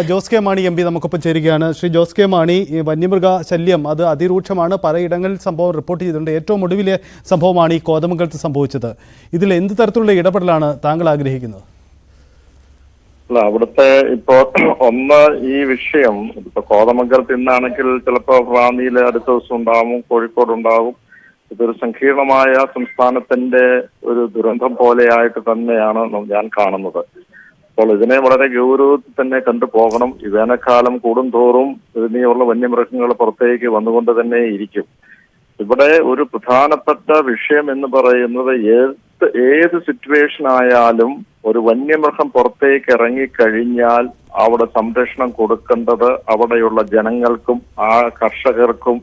Jose K Mani M P നമുക്കൊപ്പം ചേരുകയാണ്. Shri Jose K Mani, ഈ വന്യമൃഗ ശല്യം അത് അതിരൂക്ഷമാണ്. പലയിടങ്ങളിൽ സംഭവം റിപ്പോർട്ട് ചെയ്തിട്ടുണ്ട്. ഏറ്റവും ഒടുവിലെ സംഭവമാണ് ഈ കോതമംഗലത്ത് സംഭവിച്ചത്. ഇതിൽ എന്ത് തരത്തിലുള്ള ഇടപെടലാണ് താങ്കൾ ആഗ്രഹിക്കുന്നത്? അല്ല, അവിടുത്തെ ഇപ്പോ ഒന്ന് ഈ വിഷയം ഇപ്പൊ കോതമംഗലത്ത് ഇന്നാണെങ്കിൽ ചിലപ്പോ റാന്നിയിൽ അടുത്ത ദിവസം ഉണ്ടാവും, കോഴിക്കോട് ഉണ്ടാവും. ഇതൊരു സങ്കീർണമായ സംസ്ഥാനത്തിന്റെ ഒരു ദുരന്തം പോലെയായിട്ട് തന്നെയാണ് ഞാൻ കാണുന്നത്. അപ്പോൾ ഇതിനെ വളരെ ഗൗരവത്തിൽ തന്നെ കണ്ടുപോകണം. ഈ വേനൽക്കാലം കൂടുന്തോറും ഇതിനെയുള്ള വന്യമൃഗങ്ങൾ പുറത്തേക്ക് വന്നുകൊണ്ട് തന്നെ ഇരിക്കും. ഇവിടെ ഒരു പ്രധാനപ്പെട്ട വിഷയം എന്ന് പറയുന്നത് ഏത് സിറ്റുവേഷൻ ആയാലും ഒരു വന്യമൃഗം പുറത്തേക്ക് ഇറങ്ങിക്കഴിഞ്ഞാൽ അവിടെ സംരക്ഷണം കൊടുക്കേണ്ടത് അവിടെയുള്ള ജനങ്ങൾക്കും ആ കർഷകർക്കും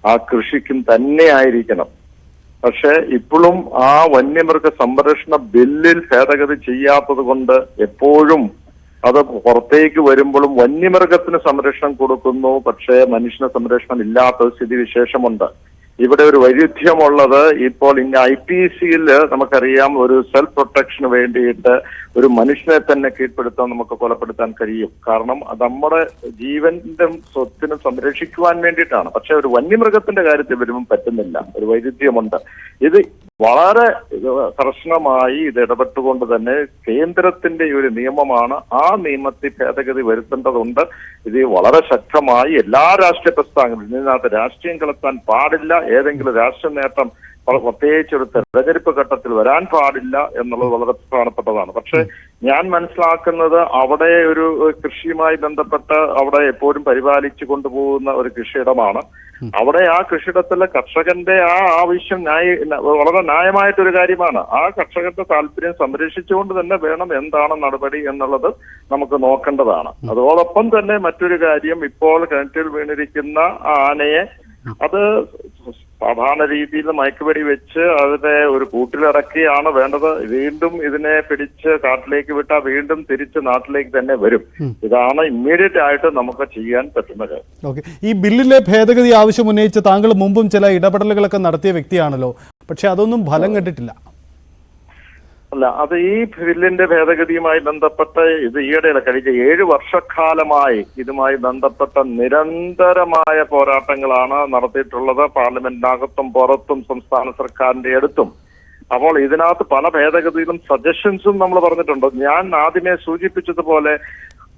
ആ കൃഷിക്കും തന്നെ ആയിരിക്കണം. പക്ഷെ ഇപ്പോഴും ആ വന്യമൃഗ സംരക്ഷണ ബില്ലിൽ ഭേദഗതി ചെയ്യാത്തത് കൊണ്ട് എപ്പോഴും അത് പുറത്തേക്ക് വരുമ്പോഴും വന്യമൃഗത്തിന് സംരക്ഷണം കൊടുക്കുന്നു, പക്ഷേ മനുഷ്യന് സംരക്ഷണം ഇല്ലാത്ത സ്ഥിതിവിശേഷമുണ്ട്. ഇവിടെ ഒരു വൈരുദ്ധ്യമുള്ളത് ഇപ്പോൾ IPC-യിൽ നമുക്കറിയാം, ഒരു സെൽഫ് പ്രൊട്ടക്ഷന് വേണ്ടിയിട്ട് ഒരു മനുഷ്യനെ തന്നെ കീഴ്പ്പെടുത്താൻ നമുക്ക് കൊലപ്പെടുത്താൻ കഴിയും. കാരണം നമ്മുടെ ജീവന്റെ സ്വത്തിനും സംരക്ഷിക്കുവാൻ വേണ്ടിയിട്ടാണ്. പക്ഷെ ഒരു വന്യമൃഗത്തിന്റെ കാര്യത്തിൽ വരുമ്പോൾ പറ്റുന്നില്ല. ഒരു വൈരുദ്ധ്യമുണ്ട്. ഇത് വളരെ കർശനമായി ഇത് ഇടപെട്ടുകൊണ്ട് തന്നെ കേന്ദ്രത്തിന്റെ ഒരു നിയമമാണ്. ആ നിയമത്തിൽ ഭേദഗതി വരുത്തേണ്ടതുണ്ട്. ഇത് വളരെ ശക്തമായി എല്ലാ രാഷ്ട്രീയ പ്രസ്ഥാനങ്ങളും ഇതിനകത്ത് രാഷ്ട്രീയം കലർത്താൻ പാടില്ല. ഏതെങ്കിലും രാഷ്ട്രീയ നേട്ടം പ്രത്യേകിച്ച് ഒരു തെരഞ്ഞെടുപ്പ് ഘട്ടത്തിൽ വരാൻ പാടില്ല എന്നുള്ളത് വളരെ പ്രധാനപ്പെട്ടതാണ്. പക്ഷെ ഞാൻ മനസ്സിലാക്കുന്നത് അവിടെ ഒരു കൃഷിയുമായി ബന്ധപ്പെട്ട് അവിടെ എപ്പോഴും പരിപാലിച്ചു കൊണ്ടുപോകുന്ന ഒരു കൃഷിയിടമാണ്. അവിടെ ആ കൃഷിയിടത്തിലെ കർഷകന്റെ ആ ആവശ്യം വളരെ ന്യായമായിട്ടൊരു കാര്യമാണ്. ആ കർഷകന്റെ താല്പര്യം സംരക്ഷിച്ചുകൊണ്ട് തന്നെ വേണം എന്താണ് നടപടി എന്നുള്ളത് നമുക്ക് നോക്കേണ്ടതാണ്. അതോടൊപ്പം തന്നെ മറ്റൊരു കാര്യം, ഇപ്പോൾ കിണറ്റിൽ വീണിരിക്കുന്ന ആനയെ അത് സാധാരണ രീതിയിൽ മയക്കുവെടി വെച്ച് അതിനെ ഒരു കൂട്ടിലിറക്കിയാണ് വേണ്ടത്. വീണ്ടും ഇതിനെ പിടിച്ച് കാട്ടിലേക്ക് വിട്ടാൽ വീണ്ടും തിരിച്ച് നാട്ടിലേക്ക് തന്നെ വരും. ഇതാണ് ഇമ്മീഡിയറ്റ് ആയിട്ട് നമുക്ക് ചെയ്യാൻ പറ്റുന്ന കാര്യം. ഓക്കെ, ഈ ബില്ലിലെ ഭേദഗതി ആവശ്യം ഉന്നയിച്ച് താങ്കൾ മുമ്പും ചില ഇടപെടലുകളൊക്കെ നടത്തിയ വ്യക്തിയാണല്ലോ. പക്ഷെ അതൊന്നും ഫലം കണ്ടിട്ടില്ല. അല്ല, അത് ഈ ബില്ലിന്റെ ഭേദഗതിയുമായി ബന്ധപ്പെട്ട് ഇത് ഈയിടെയല്ല, കഴിഞ്ഞ 7 വർഷക്കാലമായി ഇതുമായി ബന്ധപ്പെട്ട നിരന്തരമായ പോരാട്ടങ്ങളാണ് നടത്തിയിട്ടുള്ളത്. പാർലമെന്റിനകത്തും പുറത്തും സംസ്ഥാന സർക്കാരിന്റെ അടുത്തും. അപ്പോൾ ഇതിനകത്ത് പല ഭേദഗതിയിലും സജഷൻസും നമ്മൾ പറഞ്ഞിട്ടുണ്ട്. ഞാൻ ആദ്യമേ സൂചിപ്പിച്ചതുപോലെ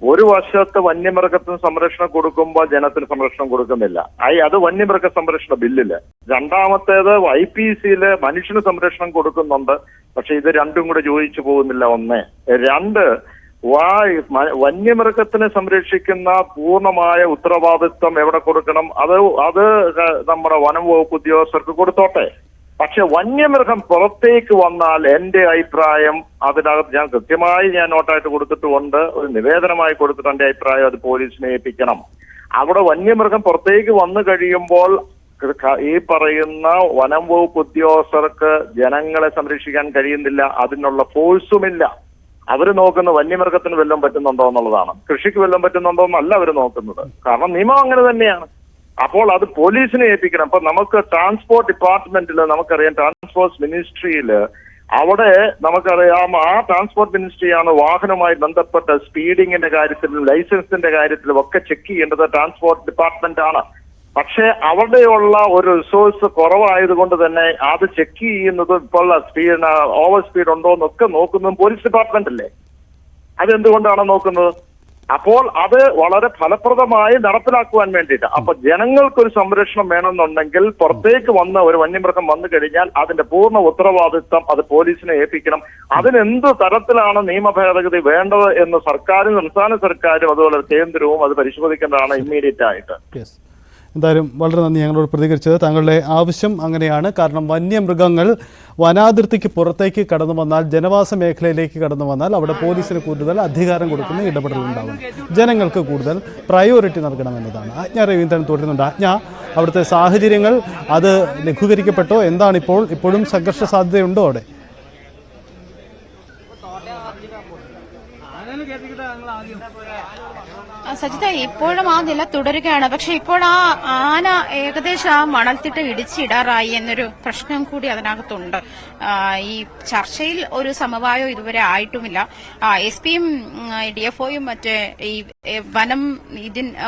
ഒരു വശത്ത് വന്യമൃഗത്തിന് സംരക്ഷണം കൊടുക്കുമ്പോൾ ജനത്തിന് സംരക്ഷണം കൊടുക്കുന്നില്ല. അത് വന്യമൃഗ സംരക്ഷണ ബില്ലില്. രണ്ടാമത്തേത് IPC-യില് മനുഷ്യന് സംരക്ഷണം കൊടുക്കുന്നുണ്ട്. പക്ഷെ ഇത് രണ്ടും കൂടെ യോജിച്ചു പോകുന്നില്ല. ഒന്ന്. രണ്ട്, വന്യമൃഗത്തിനെ സംരക്ഷിക്കുന്ന പൂർണ്ണമായ ഉത്തരവാദിത്വം എവിടെ കൊടുക്കണം? അത് നമ്മുടെ വനം വകുപ്പ് ഉദ്യോഗസ്ഥർക്ക് കൊടുത്തോട്ടെ. പക്ഷെ വന്യമൃഗം പുറത്തേക്ക് വന്നാൽ എന്റെ അഭിപ്രായം അതിനകത്ത് ഞാൻ കൃത്യമായി നോട്ടായിട്ട് കൊടുത്തിട്ടുണ്ട്, ഒരു നിവേദനമായി കൊടുത്തിട്ട് എന്റെ അഭിപ്രായം അത് പോലീസിനെ ഏൽപ്പിക്കണം. അവിടെ വന്യമൃഗം പുറത്തേക്ക് വന്നു കഴിയുമ്പോൾ ഈ പറയുന്ന വനം വകുപ്പ് ഉദ്യോഗസ്ഥർക്ക് ജനങ്ങളെ സംരക്ഷിക്കാൻ കഴിയുന്നില്ല, അതിനുള്ള ഫോഴ്സുമില്ല. അവര് നോക്കുന്ന വന്യമൃഗത്തിന് വല്ലതും പറ്റുന്നുണ്ടോ എന്നുള്ളതാണ്. കൃഷിക്ക് വല്ലതും പറ്റുന്നുണ്ടോ എന്നല്ല അവർ നോക്കുന്നത്. കാരണം നിയമം അങ്ങനെ തന്നെയാണ്. അപ്പോൾ അത് പോലീസിനെ ഏൽപ്പിക്കണം. അപ്പൊ നമുക്ക് ട്രാൻസ്പോർട്ട് ഡിപ്പാർട്ട്മെന്റിൽ നമുക്കറിയാം, ട്രാൻസ്പോർട്ട് മിനിസ്ട്രിയില് അവിടെ നമുക്കറിയാം, ആ ട്രാൻസ്പോർട്ട് മിനിസ്ട്രിയാണ് വാഹനവുമായി ബന്ധപ്പെട്ട സ്പീഡിങ്ങിന്റെ കാര്യത്തിലും ലൈസൻസിന്റെ കാര്യത്തിലും ഒക്കെ ചെക്ക് ചെയ്യേണ്ടത് ട്രാൻസ്പോർട്ട് ഡിപ്പാർട്ട്മെന്റ് ആണ്. പക്ഷെ അവിടെയുള്ള ഒരു റിസോഴ്സ് കുറവായതുകൊണ്ട് തന്നെ അത് ചെക്ക് ചെയ്യുന്നത് ഇപ്പോൾ സ്പീഡ് ഓവർ സ്പീഡ് ഉണ്ടോ എന്നൊക്കെ നോക്കുന്നതും പോലീസ് ഡിപ്പാർട്ട്മെന്റ് അല്ലേ. അതെന്തുകൊണ്ടാണ് നോക്കുന്നത്? അപ്പോൾ അത് വളരെ ഫലപ്രദമായി നടപ്പിലാക്കുവാൻ വേണ്ടിയിട്ട്. അപ്പൊ ജനങ്ങൾക്കൊരു സംരക്ഷണം വേണമെന്നുണ്ടെങ്കിൽ പുറത്തേക്ക് വന്ന ഒരു വന്യമൃഗം വന്നു കഴിഞ്ഞാൽ അതിന്റെ പൂർണ്ണ ഉത്തരവാദിത്വം അത് പോലീസിനെ ഏൽപ്പിക്കണം. അതിനെന്ത് തരത്തിലാണ് നിയമ ഭേദഗതി വേണ്ടത് എന്ന് സർക്കാരും സംസ്ഥാന സർക്കാരും അതുപോലെ കേന്ദ്രവും അത് പരിശോധിക്കേണ്ടതാണ് ഇമ്മീഡിയറ്റ് ആയിട്ട്. എന്തായാലും വളരെ നന്ദി ഞങ്ങളോട് പ്രതികരിച്ചത്. താങ്കളുടെ ആവശ്യം അങ്ങനെയാണ്. കാരണം വന്യമൃഗങ്ങൾ വനാതിർത്തിക്ക് പുറത്തേക്ക് കടന്നു വന്നാൽ, ജനവാസ മേഖലയിലേക്ക് കടന്നു വന്നാൽ അവിടെ പോലീസിന് കൂടുതൽ അധികാരം കൊടുക്കുന്ന ഇടപെടൽ ഉണ്ടാവണം. ജനങ്ങൾക്ക് കൂടുതൽ പ്രയോറിറ്റി നൽകണമെന്നതാണ്. ആജ്ഞ രവീന്ദ്രൻ തുടരുന്നുണ്ട്. ആജ്ഞ, അവിടുത്തെ സാഹചര്യങ്ങൾ അത് ലഘൂകരിക്കപ്പെട്ടോ? എന്താണിപ്പോൾ? ഇപ്പോഴും സംഘർഷ സാധ്യതയുണ്ടോ അവിടെ? സജിത, ഇപ്പോഴും ആ നില തുടരുകയാണ്. പക്ഷെ ഇപ്പോൾ ആ ആന ഏകദേശം ആ മണൽത്തിട്ട് ഇടിച്ചിടാറായി എന്നൊരു പ്രശ്നം കൂടി അതിനകത്തുണ്ട്. ഈ ചർച്ചയിൽ ഒരു സമവായം ഇതുവരെ ആയിട്ടുമില്ല. എസ് പിയും DFOയും മറ്റേ ഈ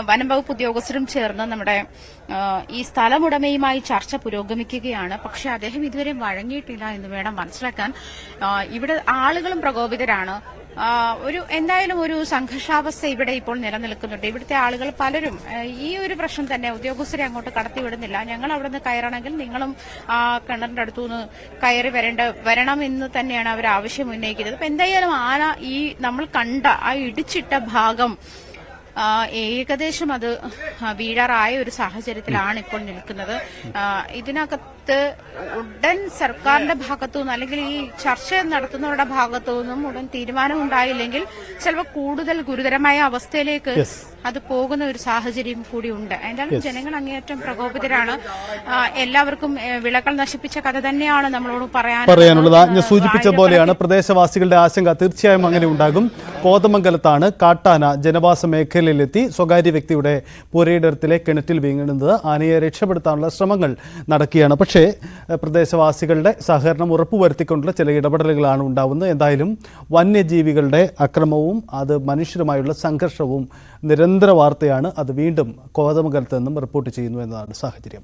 വനം വകുപ്പ് ഉദ്യോഗസ്ഥരും ചേർന്ന് നമ്മുടെ ഈ സ്ഥലമുടമയുമായി ചർച്ച പുരോഗമിക്കുകയാണ്. പക്ഷെ അദ്ദേഹം ഇതുവരെ വഴങ്ങിയിട്ടില്ല എന്ന് വേണം മനസ്സിലാക്കാൻ. ഇവിടെ ആളുകളും പ്രകോപിതരാണ്. എന്തായാലും ഒരു സംഘർഷാവസ്ഥ ഇവിടെ ഇപ്പോൾ നിലനിൽക്കുന്നുണ്ട്. ഇവിടുത്തെ ആളുകൾ പലരും ഈ ഒരു പ്രശ്നം തന്നെ ഉദ്യോഗസ്ഥരെ അങ്ങോട്ട് കടത്തിവിടുന്നില്ല. ഞങ്ങൾ അവിടെ നിന്ന് കയറണമെങ്കിൽ നിങ്ങളും കിണറിന്റെ അടുത്തുനിന്ന് കയറി വരണം എന്ന് തന്നെയാണ് അവർ ആവശ്യം ഉന്നയിക്കുന്നത്. അപ്പൊ എന്തായാലും ആന ഈ നമ്മൾ കണ്ട ആ ഇടിച്ചിട്ട ഭാഗം ഏകദേശം അത് വീഴാറായ ഒരു സാഹചര്യത്തിലാണ് ഇപ്പോൾ നിൽക്കുന്നത്. ഇതിനകത്ത് ഉടൻ സർക്കാരിന്റെ ഭാഗത്തുനിന്ന് അല്ലെങ്കിൽ ഈ ചർച്ച നടത്തുന്നവരുടെ ഭാഗത്തുനിന്നും ഉടൻ തീരുമാനം ഉണ്ടായില്ലെങ്കിൽ ചിലപ്പോൾ കൂടുതൽ ഗുരുതരമായ അവസ്ഥയിലേക്ക് അത് പോകുന്ന ഒരു സാഹചര്യം കൂടി ഉണ്ട്. എന്തായാലും ജനങ്ങൾ അങ്ങേയറ്റം പ്രകോപിതരാണ്. എല്ലാവർക്കും വിളകൾ നശിപ്പിച്ച കഥ തന്നെയാണ് നമ്മളോട് പറയാനുള്ളത്. ഞാൻ സൂചിപ്പിച്ച പോലെയാണ് പ്രദേശവാസികളുടെ ആശങ്ക. തീർച്ചയായും അങ്ങനെ ഉണ്ടാകും. കോതമംഗലത്താണ് കാട്ടാന ജനവാസ മേഖലയിലെത്തി സ്വകാര്യ വ്യക്തിയുടെ പുരയിടത്തിലെ കിണറ്റിൽ വീഴുന്നത്. ആനയെ രക്ഷപ്പെടുത്താനുള്ള ശ്രമങ്ങൾ നടക്കുകയാണ്. പക്ഷേ പ്രദേശവാസികളുടെ സഹകരണം ഉറപ്പുവരുത്തിക്കൊണ്ടുള്ള ചില ഇടപെടലുകളാണ് ഉണ്ടാവുന്നത്. എന്തായാലും വന്യജീവികളുടെ അക്രമവും അത് മനുഷ്യരുമായുള്ള സംഘർഷവും നിരന്തര വാർത്തയാണ്. അത് വീണ്ടും കോതമംഗലത്ത് നിന്നും റിപ്പോർട്ട് ചെയ്യുന്നു എന്നതാണ് സാഹചര്യം.